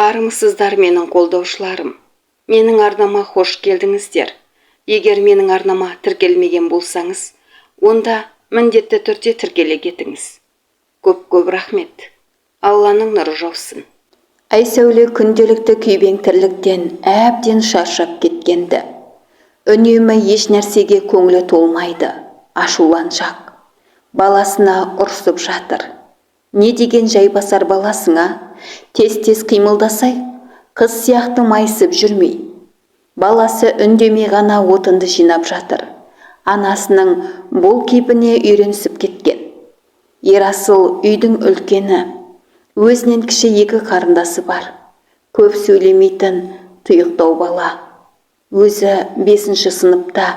Армысыздар менің қолдаушыларым. Менің арнама хош келдіңіздер. Егер менің арнама тіркелмеген болсаңыз, онда міндетті түрде тіркеле кетіңіз. Көп рахмет. Алланың нұры жаусын. Айсәуле күнделікті күйбең тірліктен әбден шаршап кеткенді. Үнемі еш нәрсеге көңілі толмайды, ашуланшақ. Баласына ұрсып жатыр. Не деген жайбасар баласыңа? Тез қимылдасай, қыз сияқты майысып жүрмей. Баласы үндемей ғана отынды жинап жатыр. Анасының бұл кейпіне үйренісіп кеткен. Ерасыл үйдің үлкені. Өзінен кіші екі қарындасы бар. Көп сөйлемейтін тұйықтау бала. Өзі 5-ші сыныпта,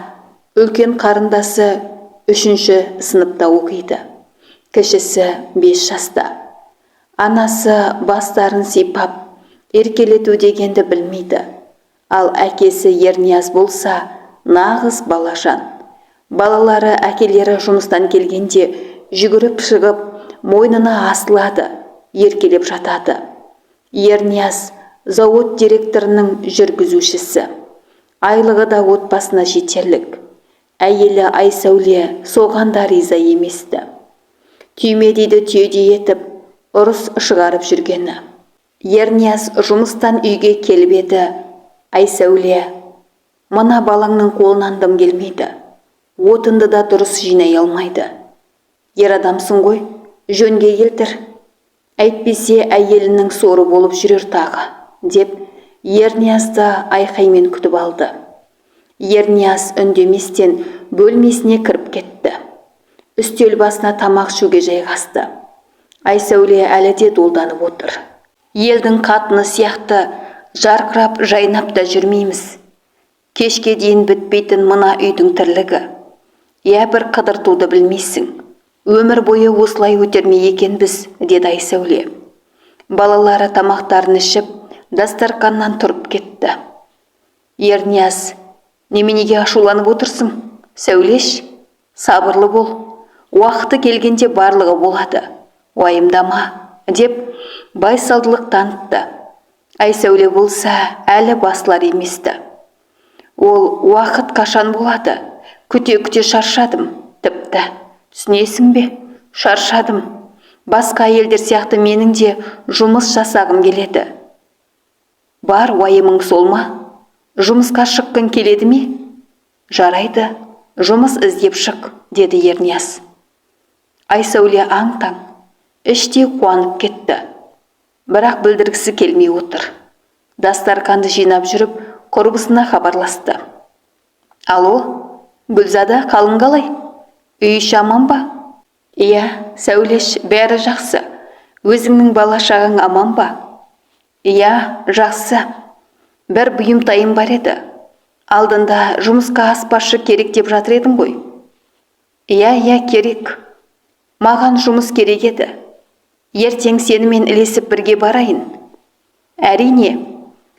үлкен қарындасы 3-ші сыныпта оқиды. Кішісі 5 жаста. Анасы бастарын сипап, еркелету дегенді білмейді. Ал әкесі Ернияз болса, нағыз балажан. Балалары әкелері жұмыстан келгенде жүгіріп шығып, мойнына асылады, еркелеп жатады. Ернияз зауыт директорының жүргізушісі. Айлығы да отбасына жетерлік. Әйелі Айсәуле соған да риза еместі. Түймедейді түйедей етіп, ұрыс шығарып жүргені. Ернияз жұмыстан үйге келіп еді. Айсәуле, мына балаңның қолынан дым келмейді. Отынды да дұрыс жинай алмайды. Ер адамсың ғой, жөнге келтір. Әйтпесе әйелінің соры болып жүрер тағы, деп Ерниязды айқаймен күтіп алды. Ернияз үндеместен бөлмесіне кіріп кетті. Үстел басына тамақ ішуге жайғасты. Айсәуле әлі де долданып отыр. Елдің қатыны сияқты жарқырап жайнап та жүрмейміз. Кешке дейін бітпейтін мына үйдің тірлігі. Бір қыдыртуды білмейсің. Өмір бойы осылай өтермей екенбіз, деді Айсәуле. Балалары тамақтарын ішіп, дастарқаннан тұрып кетті. Ернияз, неменеге ашуланып отырсың? Сәулеш, сабырлы бол. Уақыты келгенде барлығы болады. Уайымдама, деп байсалдылық танытты. Айсәуле болса әлі басылар еместі. Ол уақыт қашан болады? Күте шаршадым, тіпті. Түсінесің бе? Шаршадым. Басқа әйелдер сияқты менің де жұмыс жасағым келеді. Бар уайымың сол ма? Жұмысқа шыққың келеді ме? Жарайды, жұмыс іздеп шық, деді Ернияз. Айсәуле аң-таң, іштей қуанып кетті. Бірақ білдіргісі келмей отыр. Дастарқанды жинап жүріп, құрбысына хабарласты. Алло, Гүлзада, қалың қалай? Үй іші аман ба? Иә, Сәулеш, бәрі жақсы. Өзіңнің бала-шағаң аман ба? Иә, жақсы. Бір бұйымтайым бар еді. Алдында жұмысқа аспазшы керек деп жатыр едің ғой. Иә, керек. Маған жұмыс керек еді. Ертең сенімен ілесіп бірге барайын. Әрине,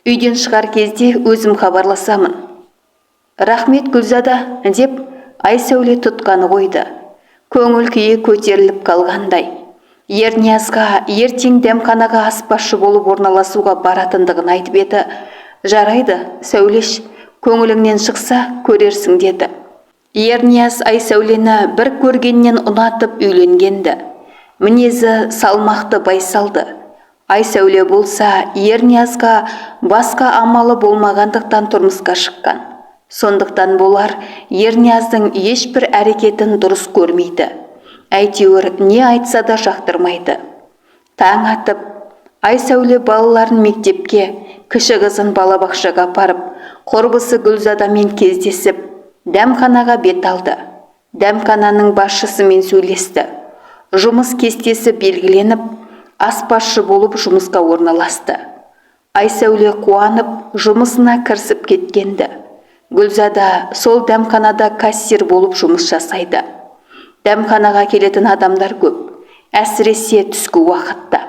үйден шығар кезде өзім хабарласамын. Рахмет, Гүлзада, деп Айсәуле тұтқаны қойды. Көңіл күйі көтеріліп қалғандай. Ерниязға ертең дәмханаға аспазшы болып орналасуға баратындығын айтып еді. Жарайды, Сәулеш, көңіліңнен шықса көрерсің, деді. Ернияз Айсәулені бір көргеннен ұнатып үйленгенді. Мінезі салмақты байсалды. Айсәуле болса Ерниязға басқа амалы болмағандықтан тұрмысқа шыққан. Сондықтан болар Ернияздың ешбір әрекетін дұрыс көрмейді. Әйтеуір не айтса да жақтырмайды. Таң атып, Айсәуле балаларын мектепке, кіші қызын балабақшаға апарып, құрбысы Гүлзадамен кездесіп, дәмханаға бет алды. Дәмхананың басшысымен сөйлесті. Жұмыс кестесі белгіленіп, аспазшы болып жұмысқа орналасты. Айсәуле қуанып, жұмысына кірісіп кеткенді. Гүлзада сол дәмханада кассир болып жұмыс жасайды. Дәмханаға келетін адамдар көп, әсіресе түскі уақытта.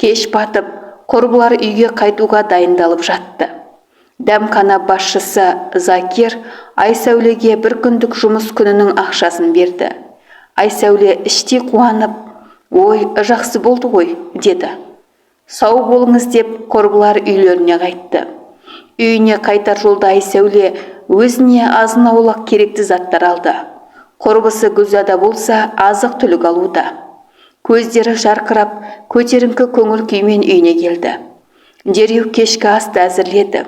Кеш батып, құрбылар үйге қайтуға дайындалып жатты. Дәмхана басшысы Закир Айсәулеге бір күндік жұмыс күнінің ақшасын берді. Айсәуле іштей қуанып, ой, жақсы болды ғой, деді. Сау болыңыз деп құрбылар үйлеріне қайтты. Үйіне қайтар жолда Айсәуле өзіне азын-аулақ керекті заттар алды. Құрбысы Гүлзада болса азық түлік алуда. Көздері жарқырап, көтеріңкі көңіл күймен үйіне келді. Дереу кешкі асты әзірледі.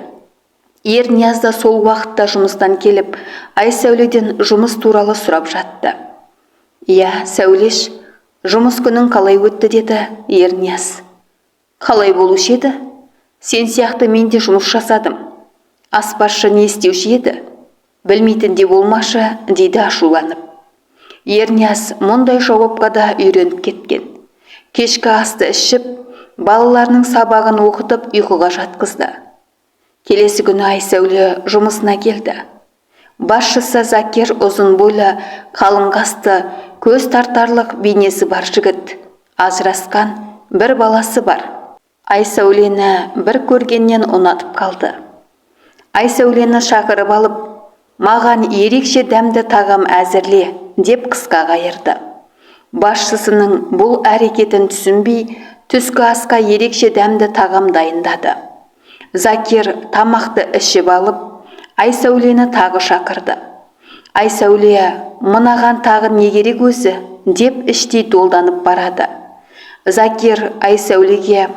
Ернияз да сол уақытта жұмыстан келіп, Айсәуледен жұмыс туралы сұрап жатты. «Иә, Сәулеш, жұмыс күнің қалай өтті?» деді Ернияз. «Қалай болушы еді? Сен сияқты мен де жұмыс жасадым. Аспазшы не істеуші еді? Білмейтін де болмашы», дейді ашуланып. Ернияз мұндай жауапқа да үйреніп кеткен. Кешкі асты ішіп, балаларының сабағын оқытып ұйқыға жатқызды. Келесі күні Айсәуле жұмысына келді. Басшысы Закир ұзын бойлы, қалың қасты, көз тартарлық бейнесі бар жігіт. Ажырасқан, бір баласы бар. Айсәулені бір көргеннен ұнатып қалды. Айсәулені шақырып алып, «Маған ерекше дәмді тағам әзірле», деп қысқа қайырды. Басшысының бұл әрекетін түсінбей, түскі асқа ерекше дәмді тағам дайындады. Закир тамақты ішіп алып, Айсәулені тағы шақырды. Айсәуле, «Мынаған тағы не керек өзі?» деп іштей долданып барады. Закир Айсәулеге,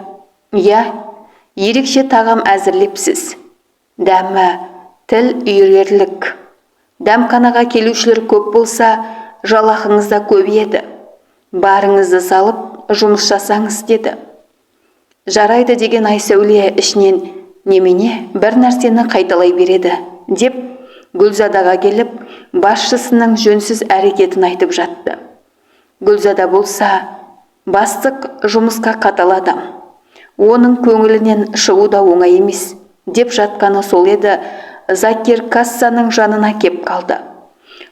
«Иә, ерекше тағам әзірлепсіз. Дәмі, тіл үйрерлік. Дәмханаға келушілер көп болса, жалақыңыз да көп еді. Барыңызды салып, жұмыс жасаңыз», деді. «Жарайды» деген Айсәуле ішінен «Немене бір нәрсені қайталай береді?» деп Гүлзадаға келіп, басшысының жөнсіз әрекетін айтып жатты. Гүлзада болса, «Бастық жұмысқа қатал адам. Оның көңілінен шығу да оңай емес», деп жатқаны сол еді. Закир кассаның жанына кеп қалды.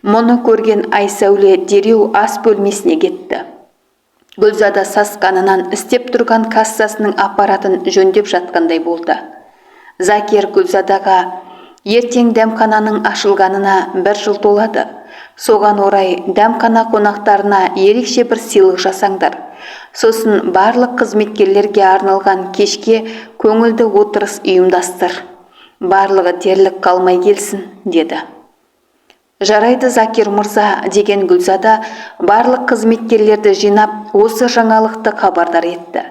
Мұны көрген Айсәуле дереу ас бөлмесіне кетті. Гүлзада сасқанынан істеп тұрған кассасының аппаратын жөндеп жатқандай болды. Закир Гүлзадаға, «Ертең дәмхананың ашылғанына 1 жыл толады. Соған орай дәмхана қонақтарына ерекше бір сыйлық жасаңдар. Сосын барлық қызметкерлерге арналған кешке көңілді отырыс ұйымдастыр. Барлығы дерлік қалмай келсін», деді. «Жарайды, Закир мырза», деген Гүлзада барлық қызметкерлерді жинап, осы жаңалықты хабардар етті.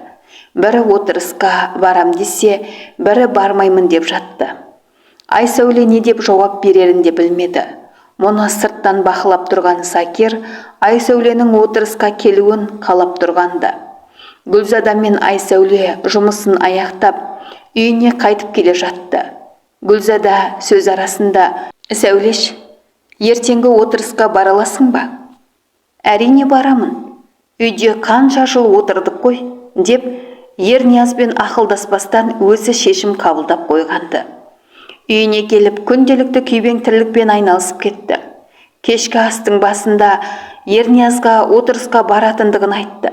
Бірі отырысқа барам десе, бірі бармаймын деп жатты. Айсәуле не деп жауап берерін де білмеді. Мұны сырттан бақылап тұрған Закир Айсәуленің отырысқа келуін қалап тұрғанда. Гүлзада мен Айсәуле жұмысын аяқтап, үйіне қайтып келе жатты. Гүлзада сөз арасында, «Сәулеш, ертеңгі отырысқа бараласың ба?» «Әрине барамын. Үйде қанша жыл отырдық қой», деп Ерниязбен ақылдаспастан өзі шешім қабылдап қойғанды. Үйіне келіп күнделікті күйбең тірлікпен айналысып кетті. Кешкі астың басында Ерниязға отырысқа баратындығын айтты.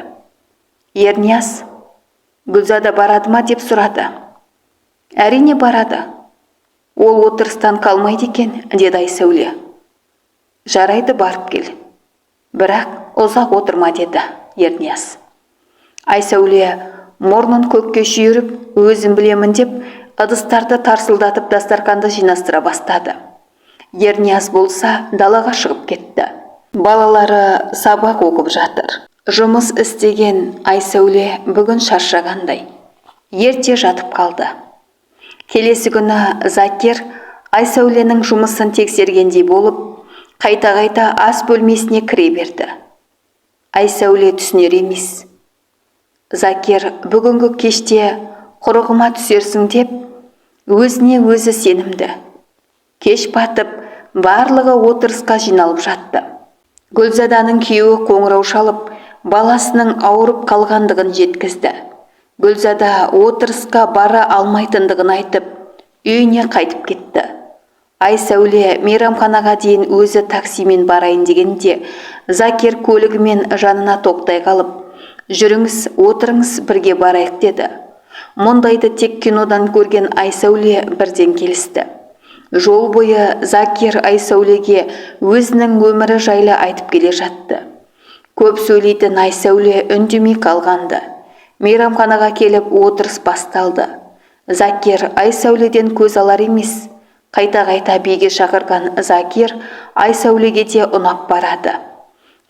«Ернияз, Гүлзада барады ма?» деп сұрады. «Әрине барады. Ол отырыстан қалмайды екен», деді Айсәуле. «Жарайды, барып кел. Бірақ ұзақ отырма», деді Ернияз. Айсәуле мұрнын көкке шүйіріп, «Өзім білемін» деп ыдыстарды тарсылдатып дастарханды жинастыра бастады. Ернияз болса далаға шығып кетті. Балалары сабақ оқып жатыр. Жұмыс істеген Айсәуле бүгін шаршағандай. Ерте жатып қалды. Келесі күні Закир Айсәуленің жұмысын тексергендей болып, қайта-қайта ас бөлмесіне кіре берді. Айсәуле түсінер емес. Закир бүгінгі кеште құрығыма түсерсің деп, өзіне өзі сенімді. Кеш батып, барлығы отырысқа жиналып жатты. Гүлзаданың күйеуі қоңырау шалып, баласының ауырып қалғандығын жеткізді. Гүлзада отырысқа бара алмайтындығын айтып, үйіне қайтып кетті. Айсәуле мейрамханаға дейін өзі таксимен барайын дегенде, Закир көлігімен жанына тоқтай қалып, «Жүріңіз, отырыңыз, бірге барайық» деді. Мұндайды тек кинодан көрген Айсәуле бірден келісті. Жол бойы Закир Айсәулеге өзінің өмірі жайлы айтып келе жатты. Көп сөйлейтін Айсәуле үндемей қалғанды. Мейрамханаға келіп отырыс басталды. Закир Айсәуледен көз алар емес. Қайта-қайта биге шақырған Закир Айсәулеге де ұнап барады.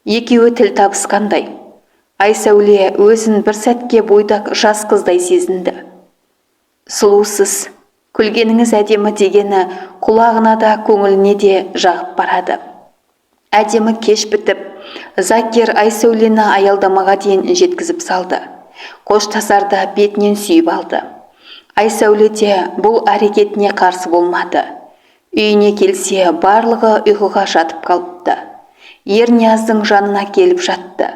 Екеуі тіл табысқандай. Айсәуле өзін бір сәтке бойдақ жас қыздай сезінді. Сұлусыз, күлгеніңіз әдемі дегені құлағына да көңіліне де жағып барады. Әдемі кеш бітіп, Закир Айсәулені аялдамаға дейін жеткізіп салды. Қоштасарда бетінен сүйіп алды. Айсәуле де бұл әрекетіне қарсы болмады. Үйіне келсе, барлығы ұйқыға жатып қалыпты. Ернияздың жанына келіп жатты.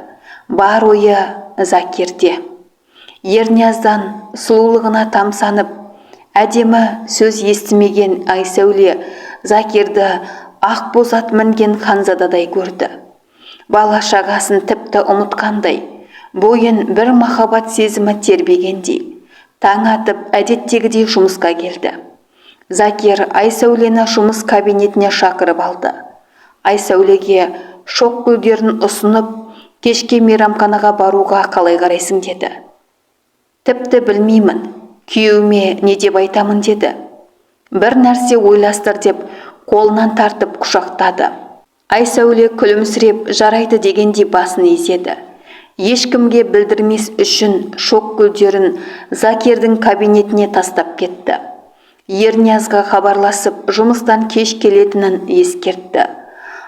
Бар ойы Закирде. Ернияздан сұлулығына тамсанып, әдемі сөз естімеген Айсәуле Закирді ақ боз ат мінген ханзададай көрді. Бала шағасын тіпті ұмытқандай, бойын бір махаббат сезімі тербегендей. Таң атып, әдеттегідей жұмысқа келді. Закир Айсәулені жұмыс кабинетіне шақырып алды. Айсәулеге шоқ гүлдерін ұсынып, кешке мейрамханаға баруға қалай қарайсың деді. Тіпті білмеймін, күйеуіме не деп айтамын деді. Бір нәрсе ойластыр деп қолынан тартып құшақтады. Айсәуле күлімсіреп жарайды дегендей басын изеді. Ешкімге білдірмес үшін шоқ гүлдерін Закирдің кабинетіне тастап кетті. Ерниязға хабарласып, жұмыстан кеш келетінін ескертті.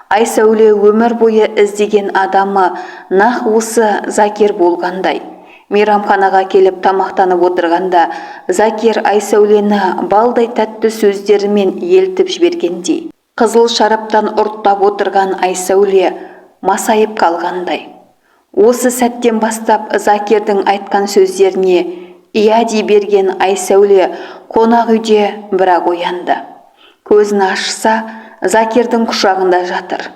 Айсәуле өмір бойы іздеген адамы нақ осы Закир болғандай. Мейрамханаға келіп тамақтанып отырғанда Закир Айсәулені балдай тәтті сөздерімен елтіп жібергендей. Қызыл шараптан ұрттап отырған Айсәуле масайып қалғандай. Осы сәттен бастап Закирдің айтқан сөздеріне иә дей берген Айсәуле қонақ үйде бірақ оянды. Көзін ашса, Закирдің құшағында жатыр.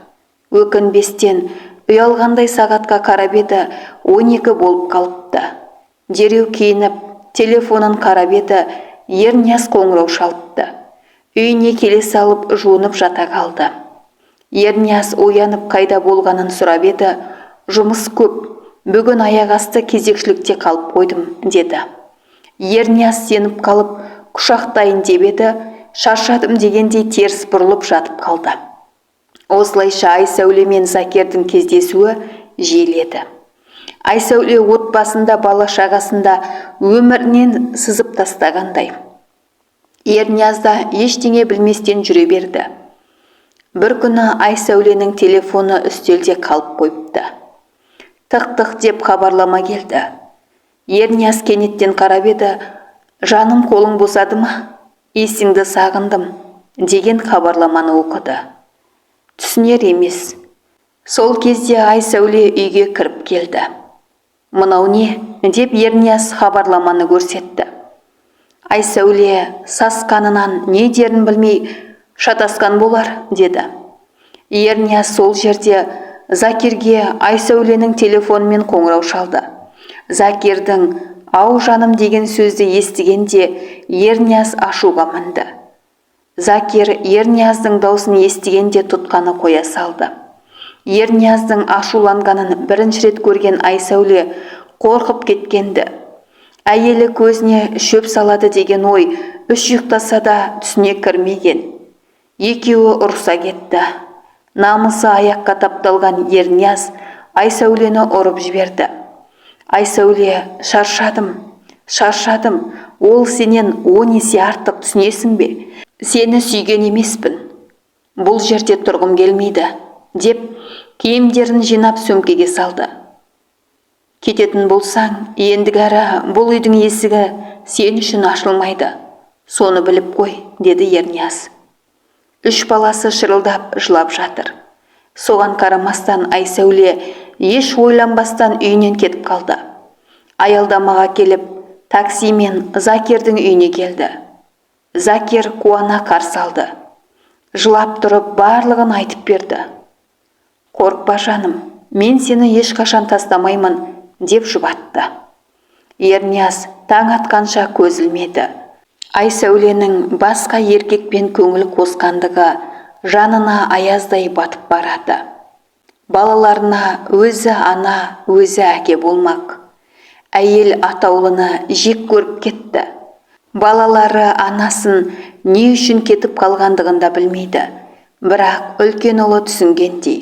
Өкінбестен ұялғандай сағатқа қарап еді, 12 болып қалыпты. Дереу киініп, телефонын қарап еді, Ернияз қоңырау шалыпты. Үйіне келе салып жуынып жата қалды. Ернияз оянып қайда болғанын сұрап еді, жұмыс көп, бүгін аяқ асты кезекшілікте қалып қойдым деді. Ернияз сеніп қалып, құшақтайын деп еді, шаршадым дегендей теріс бұрылып жатып қалды. Осылайша Айсәуле мен Закирдің кездесуі жиіледі. Айсәуле отбасында бала шағасында өмірінен сызып тастағандай. Ерниязда ештеңе білместен жүре берді. Бір күні Айсәуленің телефоны үстелде қалып қойыпты. Тық-тық деп хабарлама келді. Ернияз кенеттен қарап еді, жаным қолың босады ма? Есіңді сағындым деген хабарламаны оқыды. Түсінер емес. Сол кезде Айсәуле үйге кіріп келді. Мынау не? Деп Ернияз хабарламаны көрсетті. Айсәуле сасқанынан не дерін білмей шатасқан болар, деді. Ернияз сол жерде Закирге Айсәуленің телефонымен қоңырау шалды. Закирдің «Ау жаным» деген сөзді естігенде Ернияз ашуға мінді. Закир Ернияздың даусын естігенде тұтқаны қоя салды. Ернияздың ашуланғанын бірінші рет көрген Айсәуле қорқып кеткенді. Әйелі көзіне шөп салады деген ой үш ұйықтаса да түсіне кірмеген. Екеуі ұрса кетті. Намысы аяққа тапталған Ернияз Айсәулені ұрып жіберді. Айсәуле, шаршадым, ол сенен 10 есе артық, түсінесің бе? Сені сүйген емеспін. Бұл жерде тұрғым келмейді, деп киімдерін жинап сөмкеге салды. Кететін болсаң, ендігәрі бұл үйдің есігі сен үшін ашылмайды. Соны біліп қой, деді Ернияз. 3 баласы шырылдап жылап жатыр. Соған қарамастан Айсәуле еш ойланбастан үйінен кетіп қалды. Аялдамаға келіп, таксимен Закирдің үйіне келді. Закир қуана қарсы алды. Жылап тұрып барлығын айтып берді. Қорықпа жаным, мен сені ешқашан тастамаймын, деп жұбатты. Ернияз таң атқанша көз ілмеді. Айсәуленің басқа еркекпен көңіл қосқандығы жанына аяздай батып барады. Балаларына өзі ана, өзі әке болмақ. Әйел атаулыны жек көріп кетті. Балалары анасын не үшін кетіп қалғандығын да білмейді. Бірақ үлкен ұлы түсінгендей.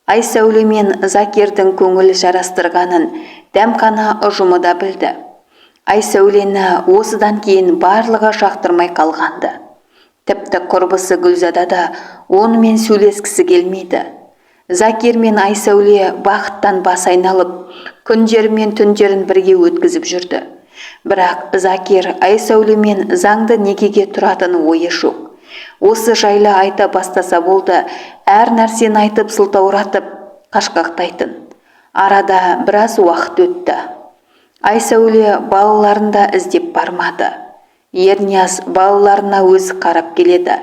Айсәуле мен Закирдің көңіл жарастырғанын дәмхана ұжымы да білді. Айсәулені осыдан кейін барлығы жақтырмай қалғанды. Тіпті құрбысы Гүлзада да онымен сөйлескісі келмейді. Закир мен Айсәуле бақыттан бас айналып, күндері мен түндерін бірге өткізіп жүрді. Бірақ Закир Айсәулемен заңды некеге тұратын ойы жоқ. Осы жайлы айта бастаса болды, әр нәрсені айтып сылтауратып, қашқақтайтын. Арада біраз уақыт өтті. Айсәуле балаларында іздеп бармады. Ернияз балаларына өзі қарап келеді.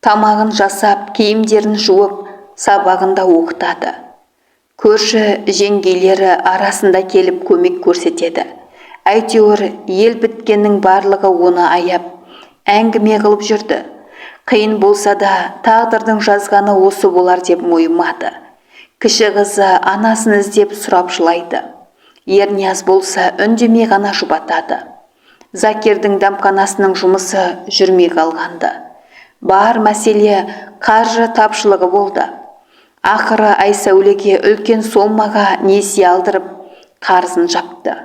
Тамағын жасап, киімдерін жуып, сабағында оқытады. Көрші жеңгейлері арасында келіп көмек көрсетеді. Әйтеуір ел біткеннің барлығы оны аяп, әңгіме қылып жүрді. Қиын болса да тағдырдың жазғаны осы болар деп мойымады. Кіші қызы анасын іздеп сұрап жылайды. Ернияз болса үндемей ғана жұбатады. Закирдің дәмханасының жұмысы жүрмей қалғанды. Бар мәселе қаржы тапшылығы болды. Ақыры Айсәулеге үлкен сомаға несие алдырып, қарызын жапты.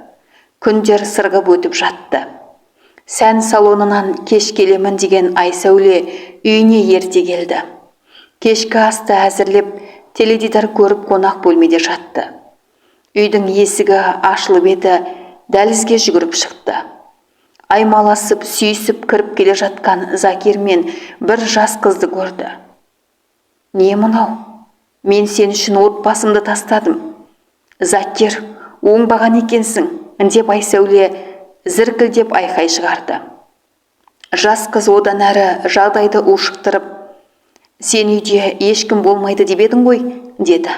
Күндер сырғып өтіп жатты. Сән салонынан кеш келемін деген Айсәуле үйіне ерте келді. Кешкі асты әзірлеп, теледидар көріп қонақ бөлмеде жатты. Үйдің есігі ашылып еді, дәлізге жүгіріп шықты. Аймаласып, сүйісіп кіріп келе жатқан Закир мен бір жас қызды көрді. «Не мынау? Мен сен үшін отбасымды тастадым. Закир, оңбаған екенсің», деп Айсәуле зіркілдеп айқай шығарды. Жас қыз одан әрі жағдайды ушықтырып, «Сен үйде ешкім болмайды деп едің ғой», деді.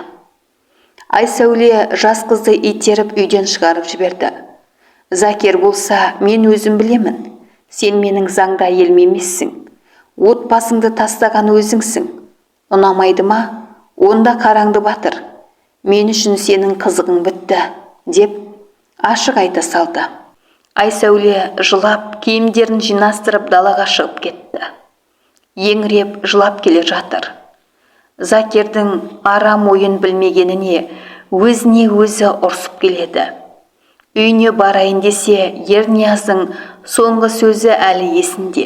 Айсәуле жас қызды итеріп үйден шығарып жіберді. «Закир болса, мен өзім білемін. Сен менің заңда әйелім емессің. Отбасыңды тастаған өзіңсің. Ұнамайды ма? Онда қараңды батыр. Мен үшін сенің қызығың бітті», деп ашық айта салды. Айсәуле жылап, киімдерін жинастырып далаға шығып кетті. Еңіреп жылап келе жатыр. Закирдің арам ойын білмегеніне өзіне өзі ұрсып келеді. Үйіне барайын десе, Ернияздың соңғы сөзі әлі есінде.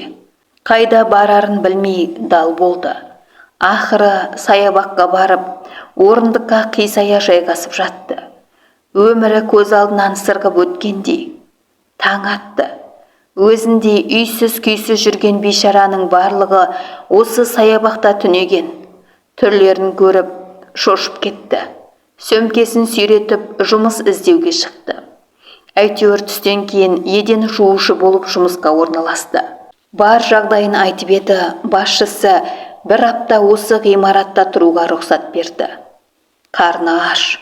Қайда барарын білмей дал болды. Ақыры саябаққа барып, орындыққа қисая жайғасып жатты. Өмірі көз алдынан сырғып өткендей. Таң атты. Өзіндей үйсіз күйсіз жүрген бейшараның барлығы осы саябақта түнеген. Түрлерін көріп, шошып кетті. Сөмкесін сүйретіп, жұмыс іздеуге шықты. Әйтеуір түстен кейін еден жуушы болып жұмысқа орналасты. Бар жағдайын айтып еді, басшысы бір апта осы ғимаратта тұруға рұқсат берді. Қарны аш,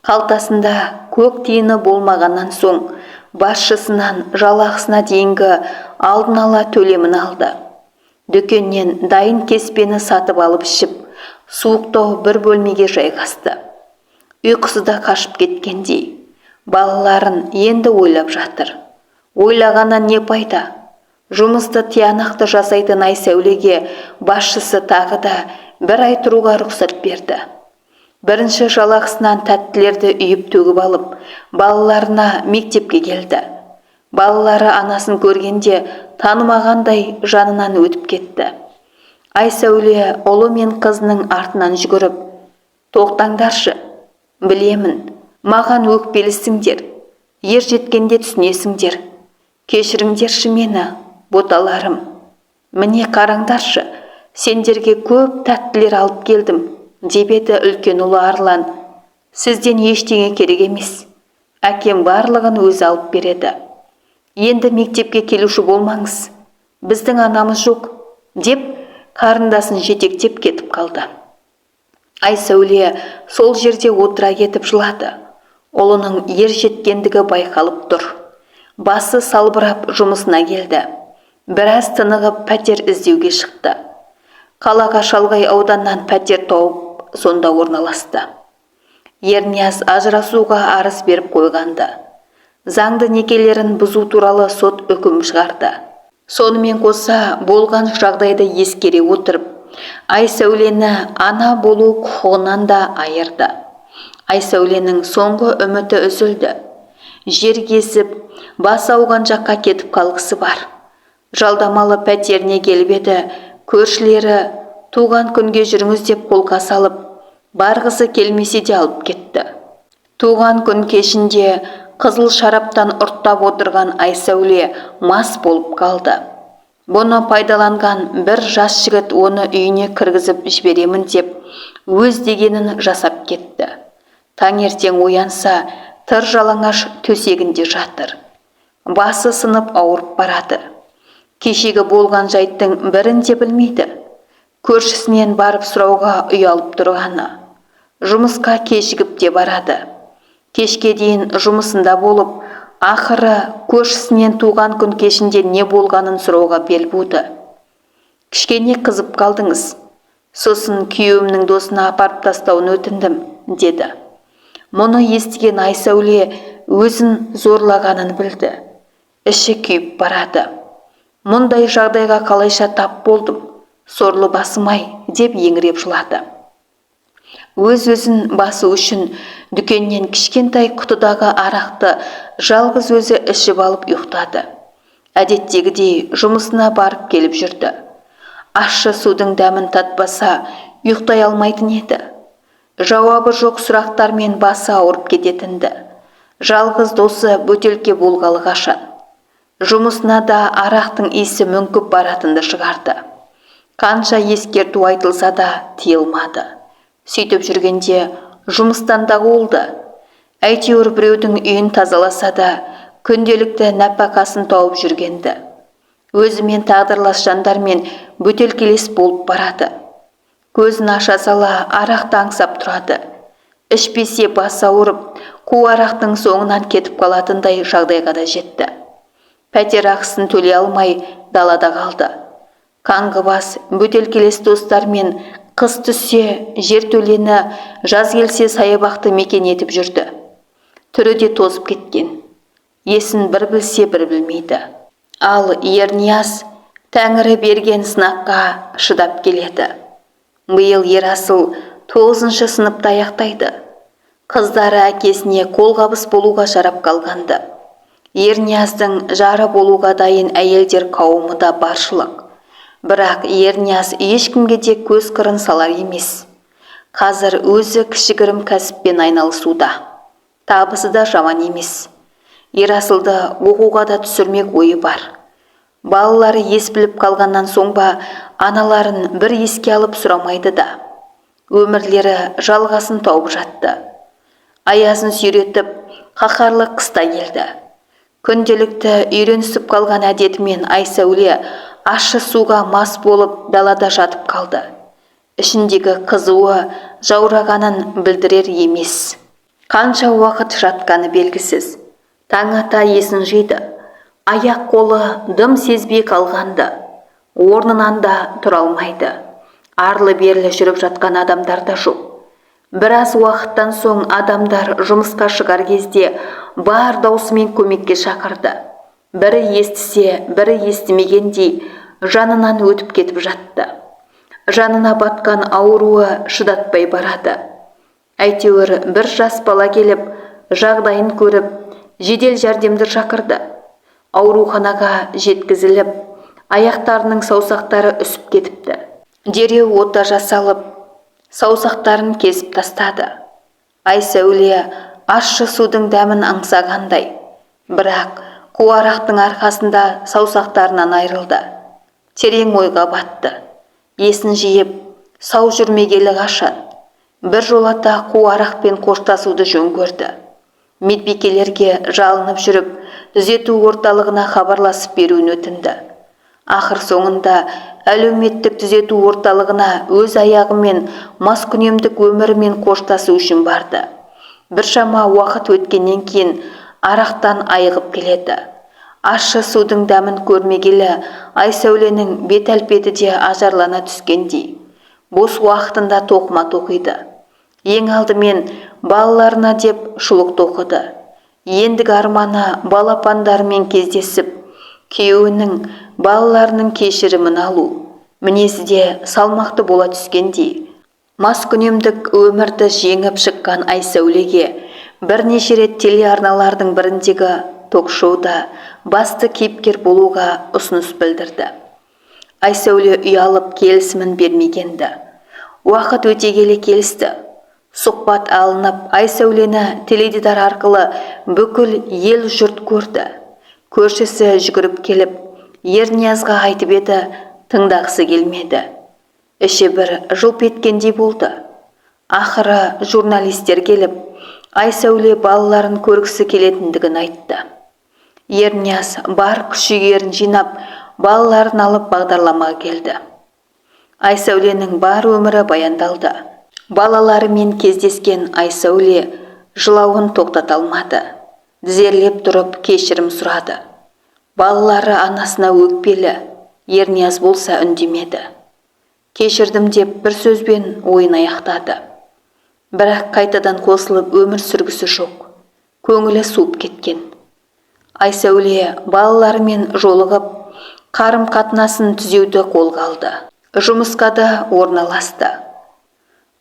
қалтасында көк тиыны болмағаннан соң, басшысынан жалақысына дейінгі алдын ала төлемін алды. Дүкеннен дайын кеспені сатып алып ішіп, суықтау бір бөлмеге жайғасты. Ұйқысы да қашып кеткендей. Балаларын енді ойлап жатыр. Ойлағаннан не пайда? Жұмысты тиянақты жасайтын Айсәулеге басшысы тағы да бір ай тұруға рұқсат берді. Бірінші жалақысынан тәттілерді үйіп төгіп алып, балаларына мектепке келді. Балалары анасын көргенде танымағандай жанынан өтіп кетті. Айсәуле ұлы мен қызының артынан жүгіріп, «Тоқтаңдаршы, білемін, маған өкпелісіңдер, ер жеткенде түсінесіңдер. Кешіріңдерші мені, боталарым. Міне қараңдаршы, сендерге көп тәттілер алып келдім», деп еді үлкен ұлы Арлан. «Сізден ештеңе керек емес. Әкем барлығын өзі алып береді. Енді мектепке келуші болмаңыз. Біздің анамыз жоқ», деп қарындасын жетектеп кетіп қалды. Айсәуле сол жерде отыра кетіп жылады. Ұлының ер жеткендігі байқалып тұр. Басы салбырап жұмысына келді. Біраз тынығып пәтер іздеуге шықты. Қалаға шалғай ауданнан пәтер тауып, сонда орналасты. Ернияз ажырасуға арыз беріп қойғанды. заңды некелерін бұзу туралы сот үкім шығарды. Сонымен қоса болған жағдайды ескере отырып, Айсәулені ана болу құқығынан да айырды. Айсәуленің соңғы үміті үзілді. Жер кесіп, бас ауған жаққа кетіп қалғысы бар. Жалдамалы пәтеріне келіп еді, көршілері туған күнге жүріңіз деп қолқа салып, барғысы келмесе де алып кетті. Туған күн кешінде қызыл шараптан ұрттап отырған Айсәуле мас болып қалды. Бұны пайдаланған бір жас жігіт оны үйіне кіргізіп жіберемін деп өз дегенін жасап кетті. Таңертең оянса, тыр жалаңаш төсегінде жатыр. Басы сынып ауырып барады. Кешегі болған жайттың бірін де білмейді. Көршісінен барып сұрауға ұялып тұрғаны. Жұмысқа кешігіп те барады. Кешке дейін жұмысында болып, ақыры көршісінен туған күн кешінде не болғанын сұрауға бел буды. Кішкене қызып қалдыңыз. Сосын күйеуімнің досына апарып тастауын өтіндім, деді. Мұны естіген Айсәуле өзін зорлағанын білді. Іші күйіп барады. Мұндай жағдайға қалайша тап болдым, сорлы басым-ай, деп еңіреп жылады. Өз-өзін басу үшін дүкеннен кішкентай құтыдағы арақты жалғыз өзі ішіп алып ұйықтады. Әдеттегідей жұмысына барып келіп жүрді. Ащы судың дәмін татпаса, ұйықтай алмайтын еді. Жауабы жоқ сұрақтармен басы ауырып кететінді. Жалғыз досы бөтелке болғалы қашан. Жұмысына да арақтың иісі мүңкіп баратынды шығарды. Қанша ескерту айтылса да тиылмады. Сөйтіп жүргенде жұмыстан да қуылды. Әйтеуір біреудің үйін тазаласа да күнделікті нәпақасын тауып жүргенді. Өзімен тағдырлас жандармен бөтелкелес болып барады. Көзін аша сала арақты аңсап тұрады. Ішпесе басы ауырып, қу арақтың соңынан кетіп қалатындай жағдайға да жетті. Пәтер ақысын төлей алмай далада қалды. Қаңғыбас бөтелкелес достармен қыс түссе жертөлені, жаз келсе саябақты мекен етіп жүрді. Түрі де тозып кеткен. Есін бір білсе бір білмейді. Ал Ернияз Тәңірі берген сынаққа шыдап келеді. Биыл Ерасыл 9-шы сыныпта аяқтайды. Қыздары әкесіне қолғабыс болуға жарап қалғанды. Ернияздың жары болуға дайын әйелдер қауымы да баршылық. Бірақ Ернияз ешкімге де көз қырын салар емес. Қазір өзі кішігірім кәсіппен айналысуда. Табысы да жаман емес. Ерасылды оқуға да түсірмек ойы бар. Балалары ес біліп қалғаннан соң ба, аналарын бір еске алып сұрамайды да. Өмірлері жалғасын тауып жатты. Аязын сүйретіп, қаһарлы қыста келді. Күнделікті үйренісіп қалған әдетімен Айсәуле ащы суға мас болып далада жатып қалды. Ішіндегі қызуы жаурағанын білдірер емес. Қанша уақыт жатқаны белгісіз. Таң ата есін жиды. Аяқ қолы дым сезбей қалғанды. Орнынан да тұра алмайды. Арлы-берлі жүріп жатқан адамдар да жоқ. Біраз уақыттан соң адамдар жұмысқа шығар кезде бар даусымен көмекке шақырды. Бірі естісе, бірі естімегендей жанынан өтіп кетіп жатты. Жанына батқан ауруы шыдатпай барады. Әйтеуір бір жас бала келіп, жағдайын көріп, жедел жәрдемді шақырды. Ауруханаға жеткізіліп, аяқтарының саусақтары үсіп кетіпті. Дереу ота жасалып, саусақтарын кесіп тастады. Айсәуле ащы судың дәмін аңсағандай. Бірақ қу арақтың арқасында саусақтарынан айрылды. Терең ойға батты. Есін жиып, сау жүрмегелі қашан. Бір жолата қу арақпен қоштасуды жөн көрді. Медбикелерге жалынып жүріп, түзету орталығына хабарласып беруін өтінді. Ақыр соңында әлеуметтік түзету орталығына өз аяғымен маскүнемдік өмірімен қоштасу үшін барды. Біршама уақыт өткеннен кейін арақтан айығып келеді. Ащы судың дәмін көрмегелі Айсәуленің бет-әлпеті де ажарлана түскендей. Бос уақытында тоқыма тоқиды. Ең алдымен балаларына деп шұлық тоқыды. Ендігі арманы балапандарымен кездесіп, күйеуінің, балаларының кешірімін алу. Мінезі де салмақты бола түскендей. Маскүнемдік өмірді жеңіп шыққан Айсәулеге бірнеше рет телеарналардың біріндегі ток-шоуда басты кейіпкер болуға ұсыныс білдірді. Айсәуле ұялып келісімін бермегенді. Уақыт өте келе келісті. Сұхбат алынып, Айсәулені теледидар арқылы бүкіл ел жұрт көрді. Көршісі жүгіріп келіп, Ерниязға айтып еді, тыңдағысы келмеді. Іші бір жылп еткендей болды. Ақыры журналистер келіп, Айсәуле балаларын көргісі келетіндігін айтты. Ернияз бар күш-жігерін жинап, балаларын алып бағдарламаға келді. Айсәуленің бар өмірі баяндалды. Балаларымен кездескен Айсәуле жылауын тоқтата алмады. Тізерлеп тұрып кешірім сұрады. Балалары анасына өкпелі, Ернияз болса үндемеді. Кешірдім деп бір сөзбен ойын аяқтады. Бірақ қайтадан қосылып өмір сүргісі жоқ. Көңілі суып кеткен. Айсәуле балаларымен жолығып, қарым-қатынасын түзеуді қолға алды. Жұмысқа да орналасты.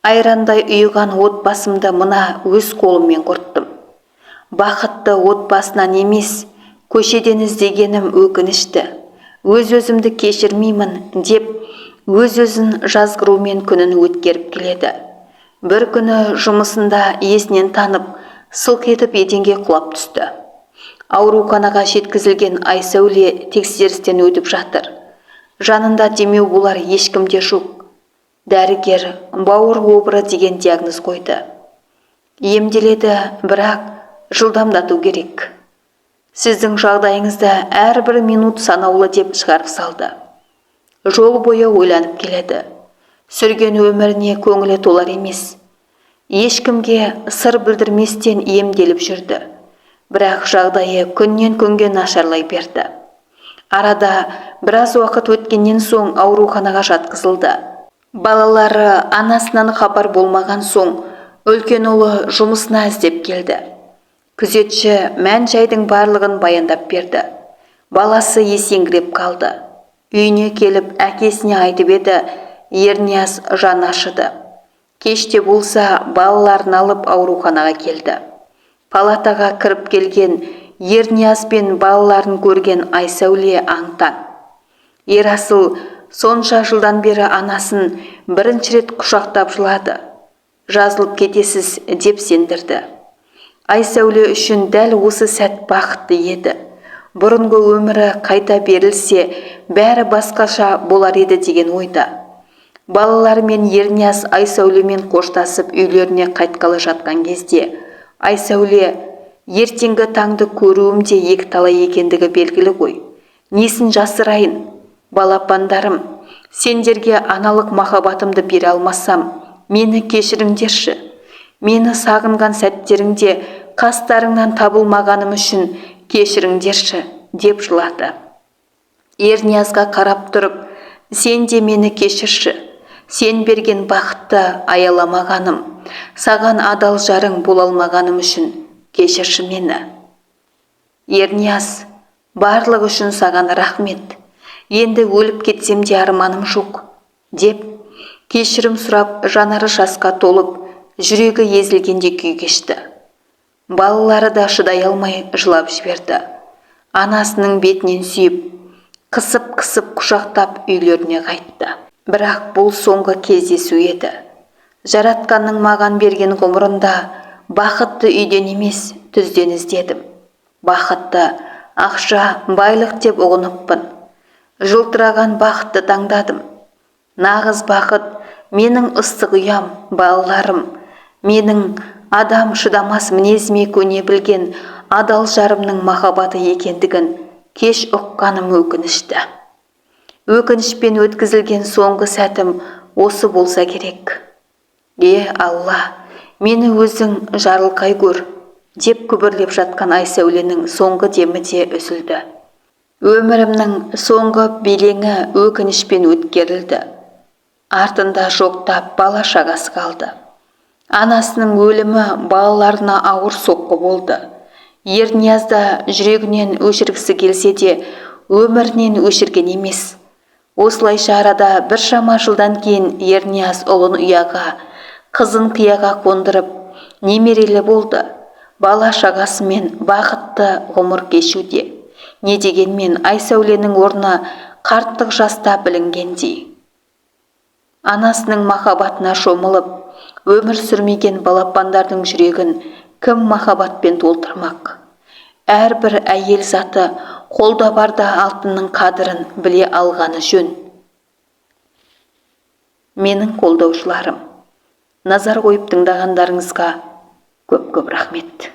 Айрандай ұйыған отбасымды мына өз қолыммен құрттым. Бақытты отбасынан емес, көшеден іздегенім өкінішті. Өз-өзімді кешірмеймін деп, өз-өзін жазғырумен күнін өткеріп келеді. Бір күні жұмысында есінен танып, сылқ етіп еденге құлап түсті. Ауруханаға жеткізілген Айсәуле тексерістен өтіп жатыр. Жанында демеу болар ешкімде жоқ. Дәрігер бауыр обыры деген диагноз қойды. Емделеді, бірақ жылдамдату керек. Сіздің жағдайыңызда әрбір минут санаулы деп шығарып салды. Жол бойы ойланып келеді. Сүрген өміріне көңілі толар емес. Ешкімге сыр білдірместен емделіп жүрді. Бірақ жағдайы күннен күнге нашарлай берді. Арада біраз уақыт өткеннен соң ауруханаға жатқызылды. Балалары анасынан хабар болмаған соң, үлкен ұлы жұмысына іздеп келді. Күзетші мән-жайдың барлығын баяндап берді. Баласы есеңгіреп қалды. Үйіне келіп әкесіне айтып еді, Ернияз жан ашыды. Кеште болса балаларын алып ауруханаға келді. Палатаға кіріп келген Ернияз бен балаларын көрген Айсәуле аң-таң. Ерасыл сонша жылдан бері анасын бірінші рет құшақтап жылады. Жазылып кетесіз деп сендірді. Айсәуле үшін дәл осы сәт бақытты еді. Бұрынғы өмірі қайта берілсе, бәрі басқаша болар еді деген ойда. Балалар мен Ернияз Айсәулемен қоштасып үйлеріне қайтқалы жатқан кезде, Айсәуле, ертеңгі таңды көруім де екіталай екендігі белгілі ғой. Несін жасырайын? Балапандарым, сендерге аналық махаббатымды бере алмасам, мені кешіріңдерші. Мені сағынған сәттеріңде қастарыңнан табылмағаным үшін кешіріңдерші, деп жылады. Ерниязға қарап тұрып, сен де мені кешірші. Сен берген бақытты аяламағаным, саған адал жарың бола алмағаным үшін кешірші мені. Ернияз, барлық үшін саған рахмет. Енді өліп кетсем де арманым жоқ, деп кешірім сұрап, жанары жасқа толып, жүрегі езілгенде күй кешті. Балалары да шыдай алмай жылап жіберді. Анасының бетінен сүйіп, қысып құшақтап үйлеріне қайтты. Бірақ бұл соңғы кездесу еді. Жаратқанның маған берген ғұмырында бақытты үйден емес, түзден іздедім. Бақытты ақша, байлық деп ұғыныппын. Жылтыраған бақытты таңдадым. Нағыз бақыт менің ыстық ұям, балаларым, менің адам шыдамас мінезіме көне білген адал жарымның махаббаты екендігін кеш ұққаным өкінішті. Өкінішпен өткізілген соңғы сәтім осы болса керек. Алла, мені өзің жарылқай көр, деп күбірлеп жатқан Айсәуленің соңғы демі де үзілді. Өмірімнің соңғы белеңі өкінішпен өткерілді. Артында жоқтап бала шағасы қалды. Анасының өлімі балаларына ауыр соққы болды. Ерниязда жүрегінен өшіргісі келсе де өмірінен өшірген емес. Осылайша арада біршама жылдан кейін Ернияз ұлын ұяға, қызын қияға қондырып, немерелі болды. Бала шағасымен бақытты ғұмыр кешуде. Не дегенмен Айсәуленің орны қарттық жаста білінгендей. Анасының махаббатына шомылып, өмір сүрмеген балапандардың жүрегін кім махаббатпен толтырмақ? Әрбір әйел заты қолда барда алтынның қадірін біле алғаны жөн. Менің қолдаушыларым, назар қойып тыңдағандарыңызға көп-көп рахмет.